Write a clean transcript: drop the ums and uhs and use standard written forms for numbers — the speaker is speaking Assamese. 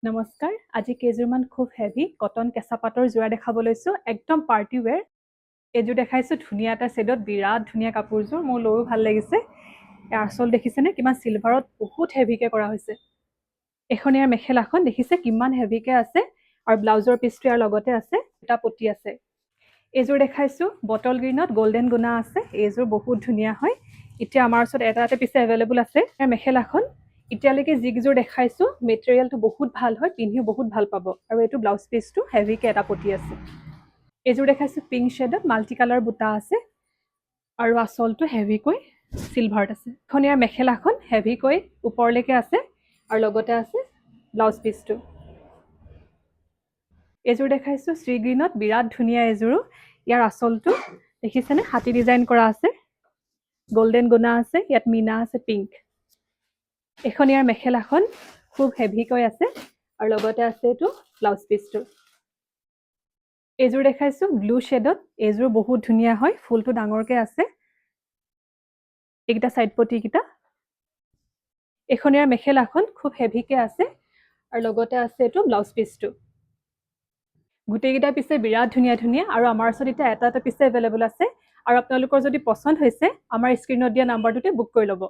নমস্কাৰ আজি কেইযোৰমান খুব হেভি কটন কেঁচা পাটৰ যোৰা দেখাব লৈছোঁ একদম পাৰ্টি ৱেৰ এইযোৰ দেখাইছোঁ ধুনীয়া এটা ছেডত বিৰাট ধুনীয়া কাপোৰযোৰ মোৰ লৈও ভাল লাগিছে ইয়াৰ আঁচল দেখিছেনে কিমান চিলভাৰত বহুত হেভিকৈ কৰা হৈছে এখন ইয়াৰ মেখেলাখন দেখিছে কিমান হেভিকৈ আছে আৰু ব্লাউজৰ পিচটো ইয়াৰ লগতে আছে এটা পটি আছে এইযোৰ দেখাইছোঁ বটল গ্ৰীণত গল্ডেন গুণা আছে এইযোৰ বহুত ধুনীয়া হয় এতিয়া আমাৰ ওচৰত এটা পিছে এভেইলেবল আছে ইয়াৰ মেখেলাখন এতিয়ালৈকে যিকেইযোৰ দেখাইছোঁ মেটেৰিয়েলটো বহুত ভাল হয় পিন্ধিও বহুত ভাল পাব আৰু এইটো ব্লাউজ পিচটো হেভিকৈ এটা পটি আছে এইযোৰ দেখাইছোঁ পিংক শ্বেডত মাল্টি কালাৰ বুটা আছে আৰু আঁচলটো হেভিকৈ চিলভাৰত আছে এখন ইয়াৰ মেখেলাখন হেভিকৈ ওপৰলৈকে আছে আৰু লগতে আছে ব্লাউজ পিচটো এইযোৰ দেখাইছোঁ শ্ৰী গ্ৰীণত বিৰাট ধুনীয়া এইযোৰো ইয়াৰ আঁচলটো দেখিছেনে হাতী ডিজাইন কৰা আছে গল্ডেন গুণা আছে ইয়াত মীনা আছে পিংক এখন ইয়াৰ মেখেলাখন খুব হেভিকৈ আছে আৰু লগতে আছে এইটো ব্লাউজ পিচটো এইযোৰ দেখাইছোঁ ব্লু শ্বেডত এইযোৰ বহুত ধুনীয়া হয় ফুলটো ডাঙৰকৈ আছে এইকেইটা চাইড পটিকেইটা এখন ইয়াৰ মেখেলাখন খুব হেভিকৈ আছে আৰু লগতে আছে এইটো ব্লাউজ পিচটো গোটেইকেইটা পিছে বিৰাট ধুনীয়া ধুনীয়া আৰু আমাৰ ওচৰত এতিয়া এটা পিছে এভেইলেবল আছে আৰু আপোনালোকৰ যদি পচন্দ হৈছে আমাৰ স্ক্ৰীণত দিয়া নাম্বাৰটোতে বুক কৰি ল'ব